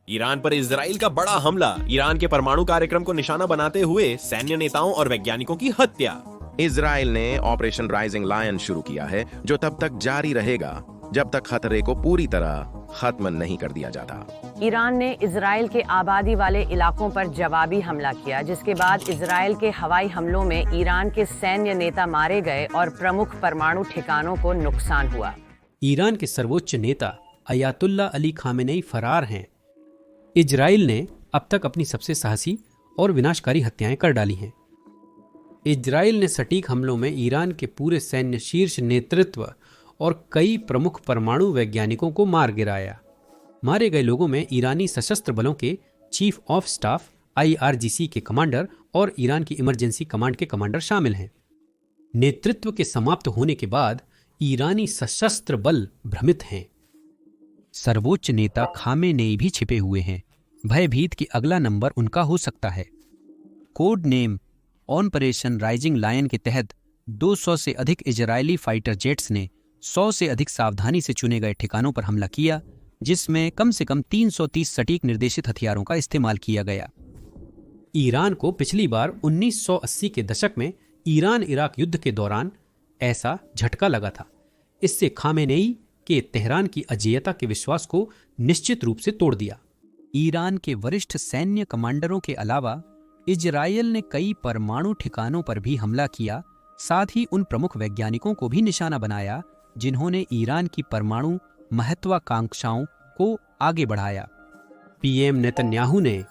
Iran पर Israel का बड़ा हमला, ईरान के परमाणु कार्यक्रम को निशाना बनाते हुए सैन्य नेताओं और वैज्ञानिकों की हत्या। इजराइल ने ऑपरेशन राइजिंग लायन शुरू किया है, जो तब तक जारी रहेगा जब तक खतरे को पूरी तरह खत्म नहीं कर दिया जाता। ईरान ने इजराइल के आबादी वाले इलाकों पर जवाबी हमला किया, जिसके बाद इजराइल के हवाई हमलों में ईरान के सैन्य नेता मारे गए और प्रमुख परमाणु ठिकानों को नुकसान हुआ। ईरान के सर्वोच्च नेता अयातुल्ला अली खामेनेई फरार हैं। इजराइल ने अब तक अपनी सबसे साहसी और विनाशकारी हत्याएं कर डाली हैं। इजराइल ने सटीक हमलों में ईरान के पूरे सैन्य शीर्ष नेतृत्व और कई प्रमुख परमाणु वैज्ञानिकों को मार गिराया। मारे गए लोगों में ईरानी सशस्त्र बलों के चीफ ऑफ स्टाफ IRGC के कमांडर और ईरान की इमरजेंसी कमांड के कमांडर शामिल हैं। नेतृत्व के समाप्त होने के बाद ईरानी सशस्त्र बल भ्रमित हैं। सर्वोच्च नेता खामेनेई भी छिपे हुए हैं। भयभीत कि अगला नंबर उनका हो सकता है। Code name operation rising lion के तहत 200 से अधिक इजरायली फाइटर जेट्स ने 100 से अधिक सावधानी से चुने गए ठिकानों पर हमला किया, जिसमें कम से कम 330 सटीक निर्देशित हथियारों का इस्तेमाल किया गया। ईरान को पिछली बार 1980 के दशक में ईरान इराक युद्ध के दौरान ऐसा झटका लगा था। इससे खामेनेई के तेहरान की अजेयता के विश्वास को निश्चित रूप से तोड़ दिया। ईरान के वरिष्ठ सैन्य कमांडरों के अलावा इजरायल ने कई परमाणु ठिकानों पर भी हमला किया, साथ ही उन प्रमुख वैज्ञानिकों को भी निशाना बनाया जिन्होंने ईरान की परमाणु महत्वाकांक्षाओं को आगे बढ़ाया। PM नेतन्याहू ने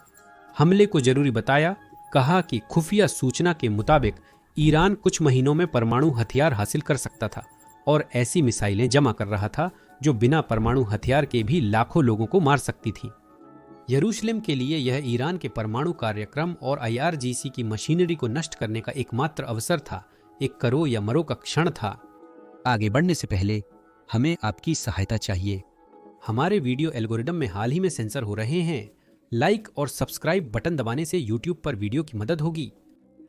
हमले को जरूरी बताया, कहा कि खुफिया सूचना के मुताबिक ईरान कुछ महीनों में परमाणु हथियार हासिल कर सकता था और ऐसी मिसाइलें जमा कर रहा था जो बिना परमाणु हथियार के भी लाखों लोगों को मार सकती थी। यरूशलेम के लिए यह ईरान के परमाणु कार्यक्रम और IRGC की मशीनरी को नष्ट करने का एकमात्र अवसर था, एक करो या मरो का क्षण था। आगे बढ़ने से पहले हमें आपकी सहायता चाहिए। हमारे वीडियो एल्गोरिदम में हाल ही में सेंसर हो रहे हैं। लाइक और सब्सक्राइब बटन दबाने से YouTube पर वीडियो की मदद होगी।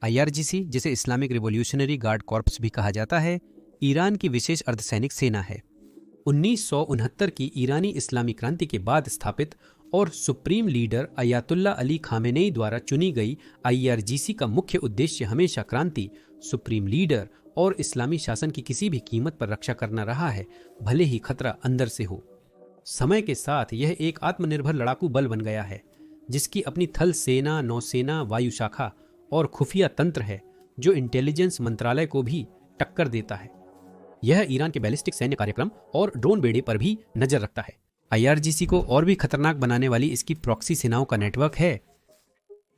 IRGC, जिसे इस्लामिक रिवॉल्यूशनरी गार्ड कॉर्प्स भी कहा जाता है, ईरान की विशेष अर्धसैनिक सेना है। 1969 की ईरानी इस्लामी क्रांति के बाद स्थापित और supreme leader Ayatollah Ali Khamenei द्वारा चुनी गई IRGC का मुख्य उद्देश्य हमेशा क्रांति, सुप्रीम लीडर और इस्लामी शासन की किसी भी कीमत पर रक्षा करना रहा है, भले ही खतरा अंदर से हो। समय के साथ यह एक आत्मनिर्भर लड़ाकू बल बन गया है, जिसकी अपनी थल सेना, नौसेना, वायु शाखा और खुफिया तंत्र है, जो इंटेलिजेंस मंत्रालय को भी टक्कर देता है। यह ईरान के बैलिस्टिक सैन्य कार्यक्रम और ड्रोन बेड़े पर भी नजर रखता है। IRGC को और भी खतरनाक बनाने वाली इसकी प्रॉक्सी सेनाओं का नेटवर्क है।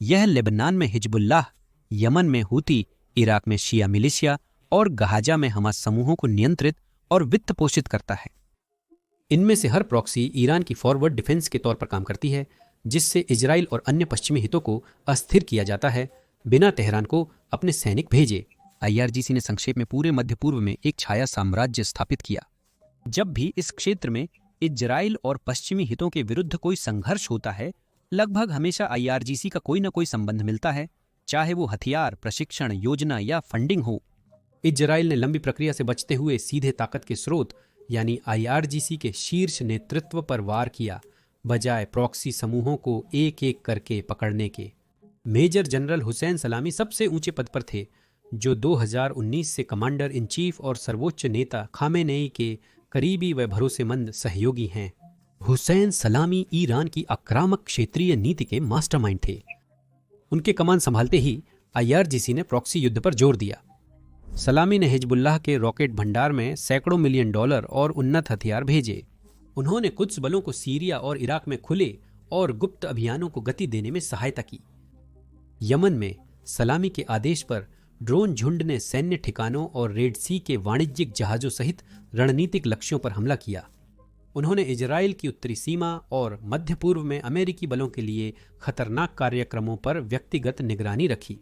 यह लेबनान में हिजबुल्लाह, यमन में हूती, इराक में शिया मिलिशिया और गहाजा में हमास समूहों को नियंत्रित और वित्त पोषित करता है। इनमें से हर प्रॉक्सी ईरान की फॉरवर्ड डिफेंस के तौर पर काम करती है, जिससे इजराइल और अन्य पश्चिमी हितों को अस्थिर किया जाता है, बिना तेहरान को अपने सैनिक भेजे। IRGC ने संक्षेप में पूरे मध्य पूर्व में एक छाया साम्राज्य स्थापित किया। जब भी इस क्षेत्र में इजराइल और पश्चिमी हितों के विरुद्ध कोई संघर्ष होता है, लगभग हमेशा IRGC का कोई न कोई संबंध मिलता है, चाहे वो हथियार, प्रशिक्षण, योजना या फंडिंग हो। इजराइल ने लंबी प्रक्रिया से बचते हुए सीधे ताकत के स्रोत यानी IRGC के शीर्ष नेतृत्व पर वार किया, बजाय प्रॉक्सी समूहों को एक एक करके पकड़ने के। मेजर जनरल हुसैन सलामी सबसे ऊंचे पद पर थे, जो 2019 से कमांडर इन चीफ और सर्वोच्च नेता खामेनेई के करीबी व भरोसेमंद सहयोगी हैं। हुसैन सलामी ईरान की आक्रामक क्षेत्रीय नीति के मास्टरमाइंड थे। उनके कमान संभालते ही IRGC ने प्रॉक्सी युद्ध पर जोर दिया। सलामी ने हिजबुल्लाह के रॉकेट भंडार में सैकड़ों मिलियन डॉलर और उन्नत हथियार भेजे। उन्होंने कुछ बलों को सीरिया और इराक में खुले और गुप्त अभियानों को गति देने में सहायता की। यमन में सलामी के आदेश पर ड्रोन झुंड ने सैन्य ठिकानों और रेड सी के वाणिज्यिक जहाजों सहित रणनीतिक लक्ष्यों पर हमला किया। उन्होंने इजराइल की उत्तरी सीमा और मध्य पूर्व में अमेरिकी बलों के लिए खतरनाक कार्यक्रमों पर व्यक्तिगत निगरानी रखी।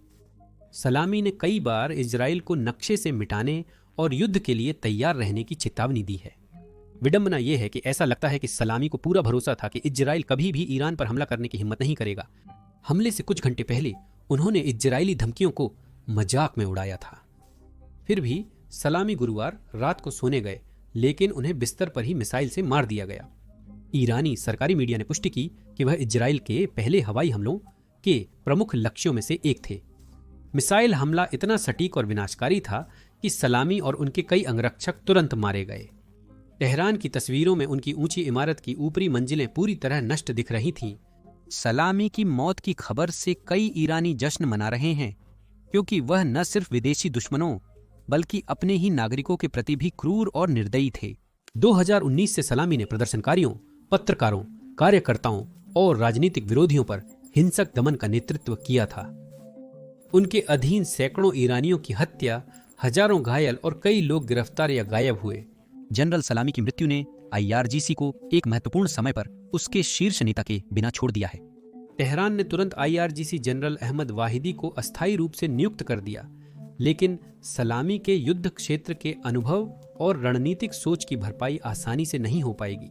सलामी ने कई बार इजराइल को नक्शे से मिटाने और युद्ध के लिए तैयार रहने की चेतावनी दी है। विडंबना यह है कि ऐसा लगता है कि सलामी को पूरा भरोसा था कि इजराइल कभी भी ईरान पर हमला करने की हिम्मत नहीं करेगा। हमले से कुछ घंटे पहले उन्होंने इजरायली धमकियों को मजाक में उड़ाया था। फिर भी सलामी गुरुवार रात को सोने गए, लेकिन उन्हें बिस्तर पर ही मिसाइल से मार दिया गया। ईरानी सरकारी मीडिया ने पुष्टि की कि वह इजराइल के पहले हवाई हमलों के प्रमुख लक्ष्यों में से एक थे। मिसाइल हमला इतना सटीक और विनाशकारी था कि सलामी और उनके कई अंगरक्षक तुरंत मारे गए। तेहरान की तस्वीरों में उनकी ऊंची इमारत की ऊपरी मंजिलें पूरी तरह नष्ट दिख रही थीं। सलामी की मौत की खबर से कई ईरानी जश्न मना रहे हैं, क्योंकि वह न सिर्फ विदेशी दुश्मनों बल्कि अपने ही नागरिकों के प्रति भी क्रूर और निर्दयी थे। 2019 से सलामी ने प्रदर्शनकारियों, पत्रकारों, कार्यकर्ताओं और राजनीतिक विरोधियों पर हिंसक दमन का नेतृत्व किया था। उनके अधीन सैकड़ों ईरानियों की हत्या, हजारों घायल और कई लोग गिरफ्तार या गायब हुए। जनरल सलामी की मृत्यु ने IRGC को एक महत्वपूर्ण समय पर उसके शीर्ष नेता के बिना छोड़ दिया है। तेहरान ने तुरंत IRGC जनरल अहमद वाहिदी को अस्थायी रूप से नियुक्त कर दिया, लेकिन सलामी के युद्ध क्षेत्र के अनुभव और रणनीतिक सोच की भरपाई आसानी से नहीं हो पाएगी।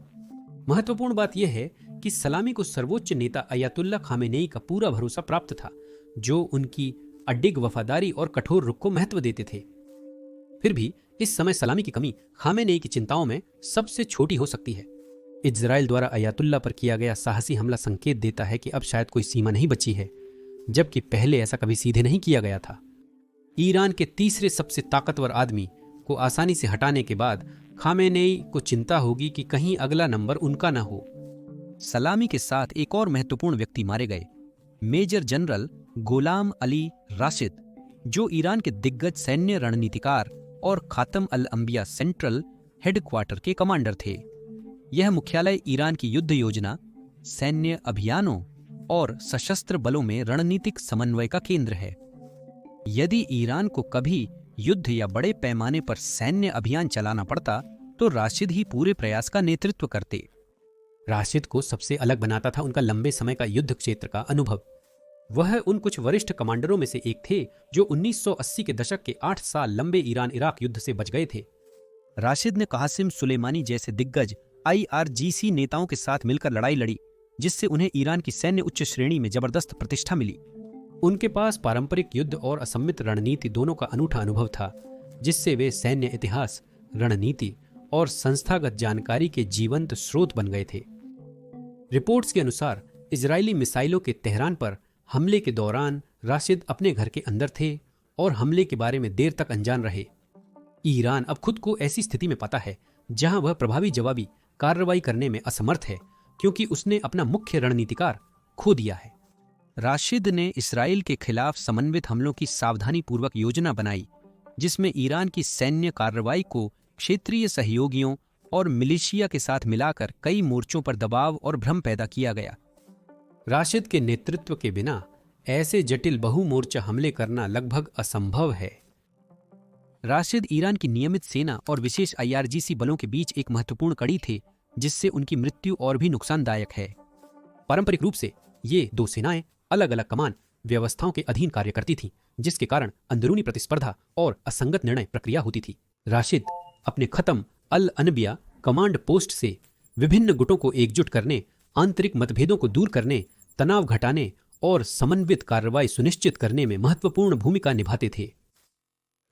महत्वपूर्ण बात यह है कि सलामी को सर्वोच्च नेता अयातुल्ला खामेनेई का पूरा भरोसा प्राप्त था, जो उनकी अडिग वफादारी और कठोर रुख को महत्व देते थे। फिर भी इस समय सलामी की कमी खामेनेई की चिंताओं में सबसे छोटी हो सकती है। इजराइल द्वारा अयातुल्ला पर किया गया साहसी हमला संकेत देता है कि अब शायद कोई सीमा नहीं बची है, जबकि पहले ऐसा कभी सीधे नहीं किया गया था। ईरान के तीसरे सबसे ताकतवर आदमी को आसानी से हटाने के बाद खामेनेई को चिंता होगी कि कहीं अगला नंबर उनका न हो। सलामी के साथ एक और महत्वपूर्ण व्यक्ति मारे गए, मेजर जनरल गोलाम अली राशिद, जो ईरान के दिग्गज सैन्य रणनीतिकार और खातम अल अंबिया सेंट्रल हेडक्वार्टर के कमांडर थे। यह मुख्यालय ईरान की युद्ध योजना, सैन्य अभियानों और सशस्त्र बलों में रणनीतिक समन्वय का केंद्र है। यदि ईरान को कभी युद्ध या बड़े पैमाने पर सैन्य अभियान चलाना पड़ता तो राशिद ही पूरे प्रयास का नेतृत्व करते। राशिद को सबसे अलग बनाता था उनका लंबे समय का युद्ध क्षेत्र का अनुभव। वह उन कुछ वरिष्ठ कमांडरों में से एक थे जो 1980 के दशक के 8 साल लंबे ईरान इराक युद्ध से बच गए थे। राशिद ने कासिम सुलेमानी जैसे दिग्गज IRGC नेताओं के साथ मिलकर लड़ाई लड़ी, जिससे उन्हें ईरान की सैन्य उच्च श्रेणी में जबरदस्त प्रतिष्ठा मिली। उनके पास पारंपरिक युद्ध और असम्मित रणनीति दोनों का अनूठा अनुभव था, जिससे वे सैन्य इतिहास, रणनीति और संस्थागत जानकारी के जीवंत स्रोत बन गए थे। रिपोर्ट्स के अनुसार इजरायली मिसाइलों के तेहरान पर हमले के दौरान राशिद अपने घर के अंदर थे और हमले के बारे में देर तक अनजान रहे। ईरान अब खुद को ऐसी स्थिति में पाता है जहां वह प्रभावी जवाबी कार्रवाई करने में असमर्थ है, क्योंकि उसने अपना मुख्य रणनीतिकार खो दिया है। राशिद ने इसराइल के खिलाफ समन्वित हमलों की सावधानीपूर्वक योजना बनाई, जिसमें ईरान की सैन्य कार्रवाई को क्षेत्रीय सहयोगियों और मिलिशिया के साथ मिलाकर कई मोर्चों पर दबाव और भ्रम पैदा किया गया। राशिद के नेतृत्व के बिना ऐसे जटिल बहुमोर्चा हमले करना लगभग असंभव है। राशिद ईरान की नियमित सेना और विशेष IRGC बलों के बीच एक महत्वपूर्ण कड़ी थे, जिससे उनकी मृत्यु और भी नुकसानदायक है। पारंपरिक रूप से ये दो सेनाएं अलग अलग कमान व्यवस्थाओं के अधीन कार्य करती थीं, जिसके कारण अंदरूनी प्रतिस्पर्धा और असंगत निर्णय प्रक्रिया होती थी। राशिद अपने खत्म अल अनबिया कमांड पोस्ट से विभिन्न गुटों को एकजुट करने, आंतरिक मतभेदों को दूर करने, तनाव घटाने और समन्वित कार्रवाई सुनिश्चित करने में महत्वपूर्ण भूमिका निभाते थे।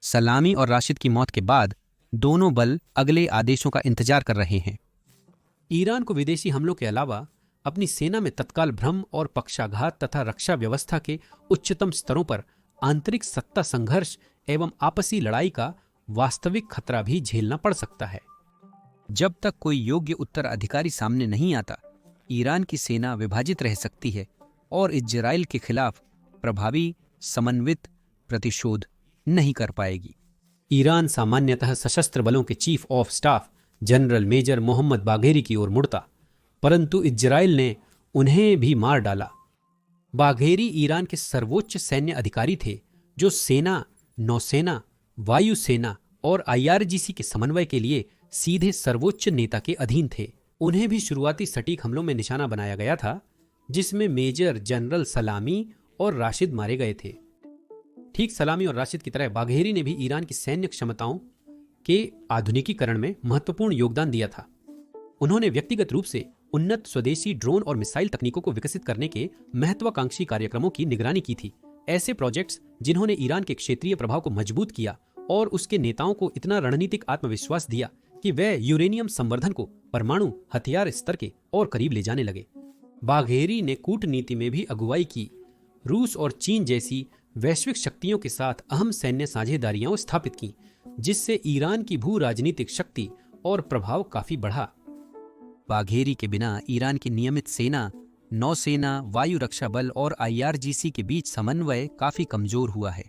सलामी और राशिद की मौत के बाद दोनों बल अगले आदेशों का इंतजार कर रहे हैं। ईरान को विदेशी हमलों के अलावा अपनी सेना में तत्काल भ्रम और पक्षाघात तथा रक्षा व्यवस्था के उच्चतम स्तरों पर आंतरिक सत्ता संघर्ष एवं आपसी लड़ाई का वास्तविक खतरा भी झेलना पड़ सकता है। जब तक कोई योग्य उत्तराधिकारी सामने नहीं आता, ईरान की सेना विभाजित रह सकती है और इजराइल के खिलाफ प्रभावी समन्वित प्रतिशोध नहीं कर पाएगी। ईरान सामान्यतः सशस्त्र बलों के chief of staff general major Mohammad Bagheri की ओर मुड़ता, परंतु इजराइल ने उन्हें भी मार डाला। बाघेरी ईरान के सर्वोच्च सैन्य अधिकारी थे, जो सेना, नौसेना, वायुसेना और IRGC के समन्वय के लिए सीधे सर्वोच्च नेता के अधीन थे। उन्हें भी शुरुआती सटीक हमलों में निशाना बनाया गया था, जिसमें मेजर जनरल सलामी और राशिद मारे गए थे। ठीक सलामी और राशिद की तरह बाघेरी ने भी ईरान की सैन्य क्षमताओं के आधुनिकीकरण में महत्वपूर्ण योगदान दिया था। उन्होंने व्यक्तिगत रूप से उन्नत स्वदेशी ड्रोन और मिसाइल तकनीकों को विकसित करने के महत्वाकांक्षी कार्यक्रमों की निगरानी की थी। ऐसे प्रोजेक्ट्स जिन्होंने ईरान के क्षेत्रीय प्रभाव को मजबूत किया और उसके नेताओं को इतना रणनीतिक आत्मविश्वास दिया कि वे यूरेनियम संवर्धन को परमाणु हथियार स्तर के और करीब ले जाने लगे। बाघेरी ने कूटनीति में भी अगुवाई की। रूस और चीन जैसी वैश्विक शक्तियों के साथ अहम सैन्य साझेदारियां स्थापित की, जिससे ईरान की भू राजनीतिक शक्ति और प्रभाव काफी बढ़ा। बाघेरी के बिना ईरान की नियमित सेना, नौसेना, वायु रक्षा बल और IRGC के बीच समन्वय काफी कमजोर हुआ है।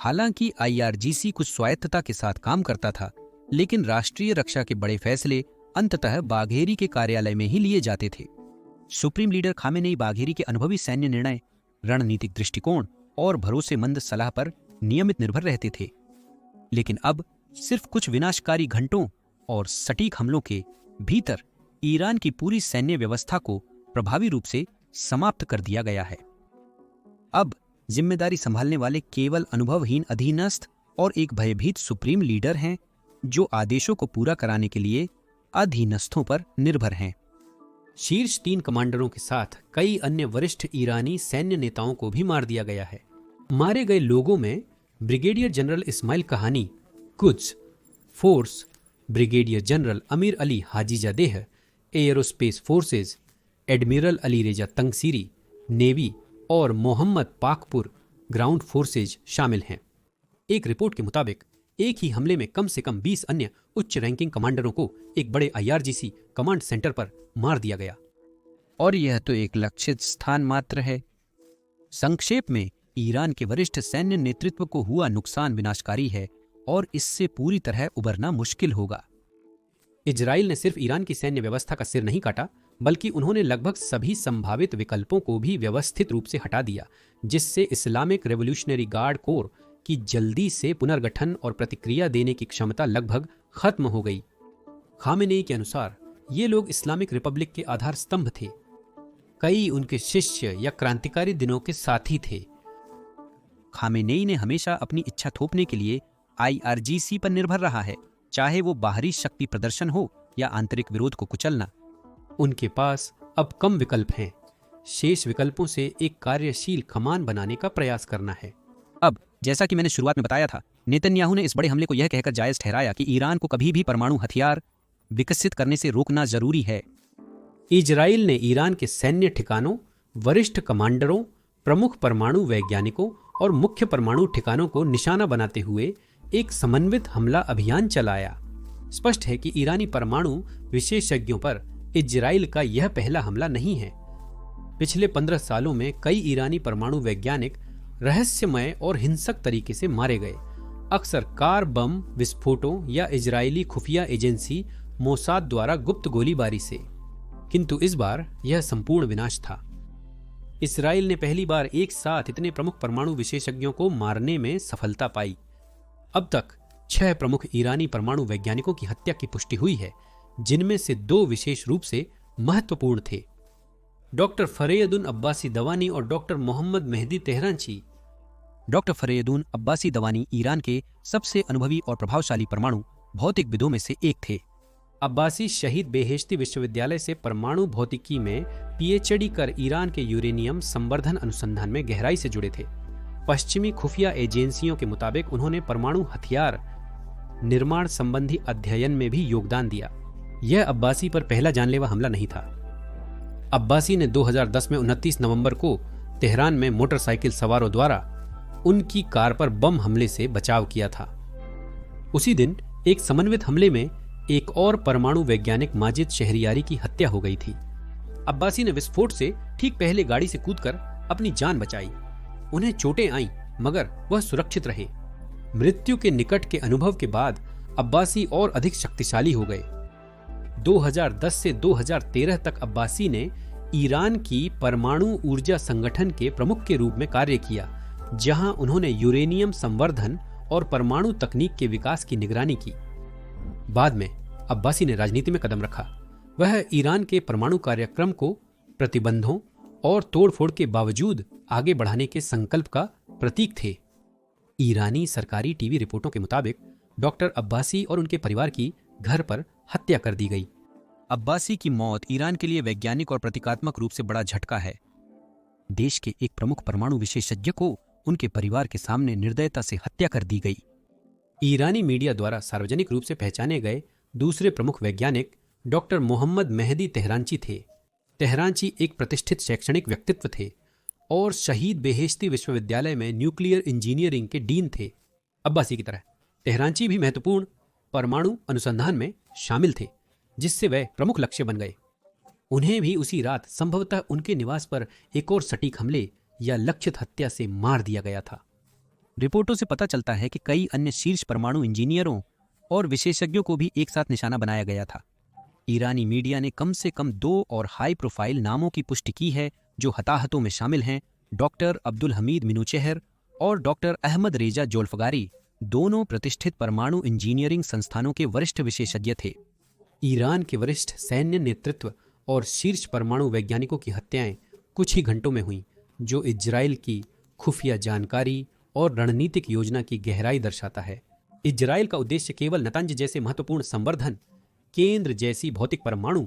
हालांकि IRGC कुछ स्वायत्तता के साथ काम करता था, लेकिन राष्ट्रीय रक्षा के बड़े फैसले अंततः बाघेरी के कार्यालय में ही लिए जाते थे। सुप्रीम लीडर खामेनेई बाघेरी के अनुभवी सैन्य निर्णय, रणनीतिक दृष्टिकोण और भरोसेमंद सलाह पर नियमित निर्भर रहते थे। लेकिन अब सिर्फ कुछ विनाशकारी घंटों और सटीक हमलों के भीतर ईरान की पूरी सैन्य व्यवस्था को प्रभावी रूप से समाप्त कर दिया गया है। अब जिम्मेदारी संभालने वाले केवल अनुभवहीन अधीनस्थ और एक भयभीत सुप्रीम लीडर हैं, जो आदेशों को पूरा कराने के लिए अधीनस्थों पर निर्भर हैं। शीर्ष 3 कमांडरों के साथ कई अन्य वरिष्ठ ईरानी सैन्य नेताओं को भी मार दिया गया है। मारे गए लोगों में ब्रिगेडियर जनरल इस्माइल कहानी, Quds force, brigadier general Amir Ali Hajizadeh, aerospace forces, admiral Ali रेजा तंगसीरी, नेवी और मोहम्मद पाकपुर ग्राउंड फोर्सेज शामिल हैं। एक रिपोर्ट के मुताबिक एक ही हमले में कम से कम 20 अन्य उच्च रैंकिंग कमांडरों को एक बड़े IRGC कमांड सेंटर पर मार दिया गया। और यह तो एक लक्षित स्थान मात्र है। संक्षेप में, ईरान के वरिष्ठ सैन्य नेतृत्व को हुआ नुकसान विनाशकारी है और इससे पूरी तरह उबरना मुश्किल होगा। इजराइल ने सिर्फ ईरान की सैन्य व्यवस्था का सिर नहीं काटा, बल्कि उन्होंने लगभग सभी संभावित विकल्पों को भी व्यवस्थित रूप से हटा दिया, जिससे इस्लामिक रेवोल्यूशनरी गार्ड कोर की जल्दी से पुनर्गठन और प्रतिक्रिया देने की क्षमता लगभग खत्म हो गई। खामेनेई के अनुसार ये लोग इस्लामिक रिपब्लिक के आधार स्तंभ थे। कई उनके शिष्य या क्रांतिकारी दिनों के साथी थे। खामेनेई ने हमेशा अपनी इच्छा थोपने के लिए IRGC पर निर्भर रहा है, चाहे वो बाहरी शक्ति प्रदर्शन हो या आंतरिक विरोध को कुचलना। उनके पास अब कम विकल्प हैं। शेष विकल्पों से एक कार्यशील कमान बनाने का प्रयास करना है। अब जैसा कि मैंने शुरुआत में बताया था, नेतन्याहू ने इस बड़े हमले को यह कहकर जायज ठहराया कि ईरान को कभी भी परमाणु हथियार विकसित करने से रोकना जरूरी है। इजराइल ने ईरान के सैन्य ठिकानों, वरिष्ठ कमांडरों, प्रमुख परमाणु वैज्ञानिकों और मुख्य परमाणु ठिकानों को निशाना बनाते हुए एक समन्वित हमला अभियान चलाया। स्पष्ट है कि ईरानी परमाणु विशेषज्ञों पर इजराइल का यह पहला हमला नहीं है। पिछले 15 सालों में कई ईरानी परमाणु वैज्ञानिक रहस्यमय और हिंसक तरीके से मारे गए, अक्सर कार बम विस्फोटों या इजरायली खुफिया एजेंसी मोसाद द्वारा गुप्त गोलीबारी से। किंतु इस बार यह संपूर्ण विनाश था। इसराइल ने पहली बार एक साथ इतने प्रमुख परमाणु विशेषज्ञों को मारने में सफलता पाई। अब तक 6 प्रमुख ईरानी परमाणु वैज्ञानिकों की हत्या की पुष्टि हुई है, जिनमें से 2 विशेष रूप से महत्वपूर्ण थे। डॉक्टर फरेयदुन अब्बासी दवानी और doctor Mohammad Mehdi Tehranchi. Doctor Fereydoun Abbasi Davani Iran के सबसे अनुभवी और प्रभावशाली परमाणु भौतिकविदों में से एक थे। अब्बासी शहीद बेहेश्ती विश्वविद्यालय से परमाणु भौतिकी में PhD कर ईरान के यूरेनियम संवर्धन अनुसंधान में गहराई से जुड़े थे। पश्चिमी खुफिया एजेंसियों के मुताबिक उन्होंने परमाणु हथियार निर्माण संबंधी अध्ययन में भी योगदान दिया। यह अब्बासी पर पहला जानलेवा हमला नहीं था। अब्बासी ने 2010 में 29 नवंबर को तेहरान में मोटरसाइकिल सवारों द्वारा उनकी कार पर बम हमले से बचाव किया था। उसी दिन एक समन्वित हमले में एक और परमाणु वैज्ञानिक माजिद शहरियारी की हत्या हो गई थी। अब्बासी ने विस्फोट से ठीक पहले गाड़ी से कूदकर अपनी जान बचाई। उन्हें चोटें आईं, मगर वह सुरक्षित रहे। मृत्यु के निकट के अनुभव के बाद अब्बासी और अधिक शक्तिशाली हो गए। 2010 से 2013 तक अब्बासी ने ईरान की परमाणु ऊर्जा संगठन के प्रमुख के रूप में कार्य किया, जहां उन्होंने यूरेनियम संवर्धन और परमाणु तकनीक के विकास की निगरानी की। बाद में अब्बासी ने राजनीति में कदम रखा। वह ईरान के परमाणु कार्यक्रम को प्रतिबंधों और तोड़फोड़ के बावजूद आगे बढ़ाने के संकल्प का प्रतीक थे। ईरानी सरकारी टीवी रिपोर्टों के मुताबिक डॉक्टर अब्बासी और उनके परिवार की घर पर हत्या कर दी गई। अब्बासी की मौत ईरान के लिए वैज्ञानिक और प्रतीकात्मक रूप से बड़ा झटका है। देश के एक प्रमुख परमाणु विशेषज्ञ को उनके परिवार के सामने निर्दयता से हत्या कर दी गई। ईरानी मीडिया द्वारा सार्वजनिक रूप से पहचाने गए दूसरे प्रमुख वैज्ञानिक डॉक्टर मोहम्मद मेहदी तेहरानची थे। तेहरानची एक प्रतिष्ठित शैक्षणिक व्यक्तित्व थे और शहीद बेहेश्ती विश्वविद्यालय में न्यूक्लियर इंजीनियरिंग के डीन थे। अब्बासी की तरह तेहरानची भी महत्वपूर्ण परमाणु अनुसंधान में शामिल थे, जिससे वह प्रमुख लक्ष्य बन गए। उन्हें भी उसी रात संभवतः उनके निवास पर एक और सटीक हमले या लक्षित हत्या से मार दिया गया था। रिपोर्टों से पता चलता है कि कई अन्य शीर्ष परमाणु इंजीनियरों और विशेषज्ञों को भी एक साथ निशाना बनाया गया था। ईरानी मीडिया ने कम से कम 2 और हाई प्रोफाइल नामों की पुष्टि की है जो हताहतों में शामिल हैं। डॉक्टर अब्दुल हमीद मिनूचेहर और डॉक्टर अहमद रेजा जोल्फगारी दोनों प्रतिष्ठित परमाणु इंजीनियरिंग संस्थानों के वरिष्ठ विशेषज्ञ थे। ईरान के वरिष्ठ सैन्य नेतृत्व और शीर्ष परमाणु वैज्ञानिकों की हत्याएं कुछ ही घंटों में हुईं, जो इजराइल की खुफिया जानकारी और रणनीतिक योजना की गहराई दर्शाता है। इजराइल का उद्देश्य केवल नतंज जैसे महत्वपूर्ण संवर्धन केंद्र जैसी भौतिक परमाणु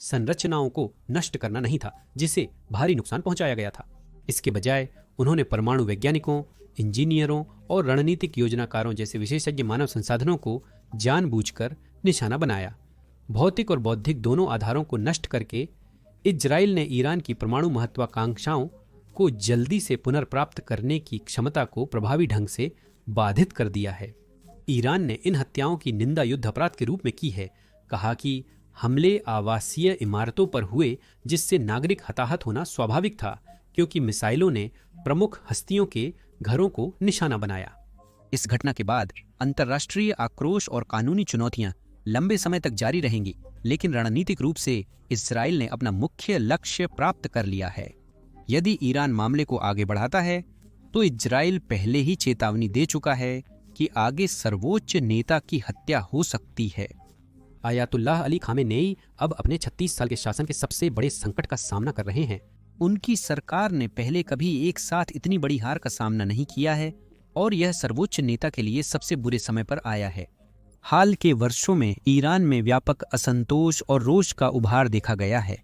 संरचनाओं को नष्ट करना नहीं था, जिसे भारी नुकसान पहुंचाया गया था। इसके बजाय उन्होंने परमाणु वैज्ञानिकों, इंजीनियरों और रणनीतिक योजनाकारों जैसे विशेषज्ञ मानव संसाधनों को जानबूझकर निशाना बनाया। भौतिक और बौद्धिक दोनों आधारों को नष्ट करके इजराइल ने ईरान की परमाणु महत्वाकांक्षाओं को जल्दी से पुनर्प्राप्त करने की क्षमता को प्रभावी ढंग से बाधित कर दिया है। ईरान ने इन हत्याओं की निंदा युद्ध अपराध के रूप में की है। कहा कि हमले आवासीय इमारतों पर हुए, जिससे नागरिक हताहत होना स्वाभाविक था, क्योंकि मिसाइलों ने प्रमुख हस्तियों के घरों को निशाना बनाया। इस घटना के बाद अंतर्राष्ट्रीय आक्रोश और कानूनी चुनौतियां लंबे समय तक जारी रहेंगी, लेकिन रणनीतिक रूप से इजराइल ने अपना मुख्य लक्ष्य प्राप्त कर लिया है। यदि ईरान मामले को आगे बढ़ाता है तो इजराइल पहले ही चेतावनी दे चुका है कि आगे सर्वोच्च नेता की हत्या हो सकती है। आयातुल्लाह अली खामेनेई अब अपने 36 साल के शासन के सबसे बड़े संकट का सामना कर रहे हैं। उनकी सरकार ने पहले कभी एक साथ इतनी बड़ी हार का सामना नहीं किया है और यह सर्वोच्च नेता के लिए सबसे बुरे समय पर आया है। हाल के वर्षों में ईरान में व्यापक असंतोष और रोष का उभार देखा गया है।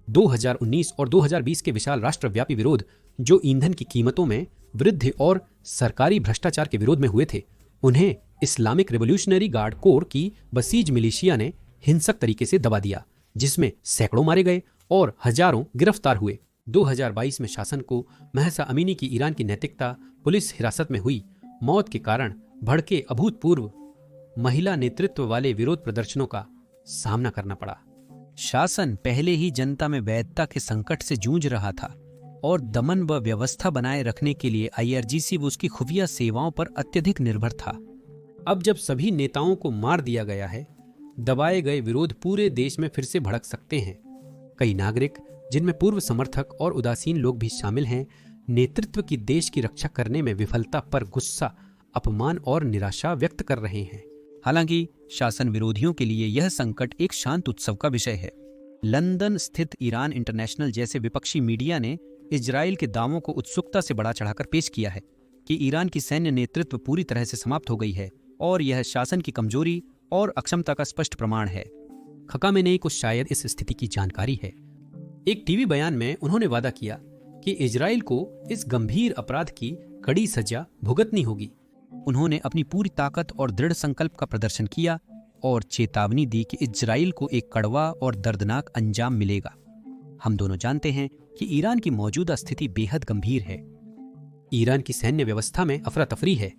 2019 और 2020 के विशाल राष्ट्रव्यापी विरोध, जो ईंधन की कीमतों में वृद्धि और सरकारी भ्रष्टाचार के विरोध में हुए थे, उन्हें इस्लामिक रिवोल्यूशनरी गार्ड कोर की बसीज मिलिशिया ने हिंसक तरीके से दबा दिया, जिसमें सैकड़ों मारे गए और हजारों गिरफ्तार हुए। 2022 में शासन को महसा अमीनी की ईरान की नैतिकता पुलिस हिरासत में हुई मौत के कारण भड़के अभूतपूर्व महिला नेतृत्व वाले विरोध प्रदर्शनों का सामना करना पड़ा। शासन पहले ही जनता में वैधता के संकट से जूझ रहा था और दमन व व्यवस्था बनाए रखने के लिए IRGC व उसकी खुफिया सेवाओं पर अत्यधिक निर्भर था। अब जब सभी नेताओं को मार दिया गया है, दबाए गए विरोध पूरे देश में फिर से भड़क सकते हैं। कई नागरिक, जिनमें पूर्व समर्थक और उदासीन लोग भी शामिल हैं, नेतृत्व की देश की रक्षा करने में विफलता पर गुस्सा, अपमान और निराशा व्यक्त कर रहे हैं। हालांकि शासन विरोधियों के लिए यह संकट एक शांत उत्सव का विषय है। लंदन स्थित ईरान इंटरनेशनल जैसे विपक्षी मीडिया ने इजराइल के दावों को उत्सुकता से बढ़ा चढ़ाकर पेश किया है कि ईरान की सैन्य नेतृत्व पूरी तरह से समाप्त हो गई है और यह शासन की कमजोरी और अक्षमता का स्पष्ट प्रमाण है। खकामेनेई को शायद इस स्थिति की जानकारी है। एक टीवी बयान में उन्होंने वादा किया कि इजराइल को इस गंभीर अपराध की कड़ी सजा भुगतनी होगी। उन्होंने अपनी पूरी ताकत और दृढ़ संकल्प का प्रदर्शन किया और चेतावनी दी कि इजराइल को एक कड़वा और दर्दनाक अंजाम मिलेगा। हम दोनों जानते हैं कि ईरान की मौजूदा स्थिति बेहद गंभीर है। ईरान की सैन्य व्यवस्था में अफरा तफरी है,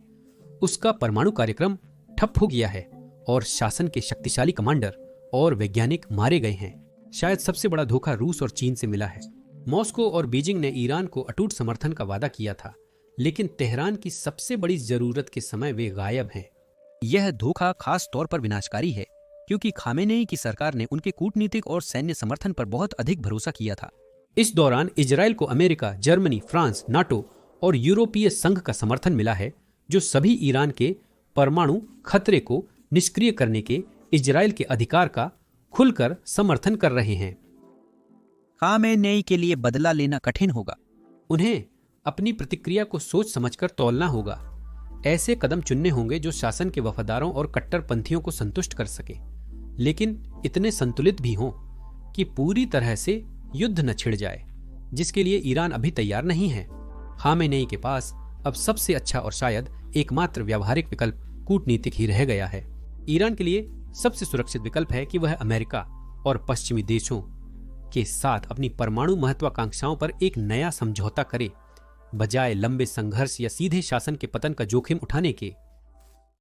उसका परमाणु कार्यक्रम ठप हो गया है और शासन के शक्तिशाली कमांडर और वैज्ञानिक मारे गए हैं। शायद सबसे बड़ा धोखा रूस और चीन से मिला है। मॉस्को और बीजिंग ने ईरान को अटूट समर्थन का वादा किया था, लेकिन तेहरान की सबसे बड़ी जरूरत के समय वे गायब हैं। यह धोखा खास तौर पर विनाशकारी है क्योंकि खामेनेई की सरकार ने उनके कूटनीतिक और सैन्य समर्थन पर बहुत अधिक भरोसा किया था। इस दौरान इजराइल को अमेरिका, जर्मनी, फ्रांस, नाटो और यूरोपीय संघ का समर्थन मिला है, जो सभी ईरान के परमाणु खतरे को निष्क्रिय करने के इजराइल के अधिकार का खुलकर समर्थन कर रहे हैं। खामेनेई के लिए बदला लेना कठिन होगा। उन्हें अपनी प्रतिक्रिया को सोच समझकर तौलना होगा। ऐसे कदम चुनने होंगे जो शासन के वफादारों और कट्टरपंथियों को संतुष्ट कर सके, लेकिन इतने संतुलित भी हों कि पूरी तरह से युद्ध न छिड़ जाए, जिसके लिए ईरान अभी तैयार नहीं है। खामेनेई के पास अब सबसे अच्छा और शायद एकमात्र व्यावहारिक विकल्प कूटनीतिक ही रह गया है। ईरान के लिए सबसे सुरक्षित विकल्प है कि वह अमेरिका और पश्चिमी देशों के साथ अपनी परमाणु महत्वाकांक्षाओं पर एक नया समझौता करे, बजाय लंबे संघर्ष या सीधे शासन के पतन का जोखिम उठाने के।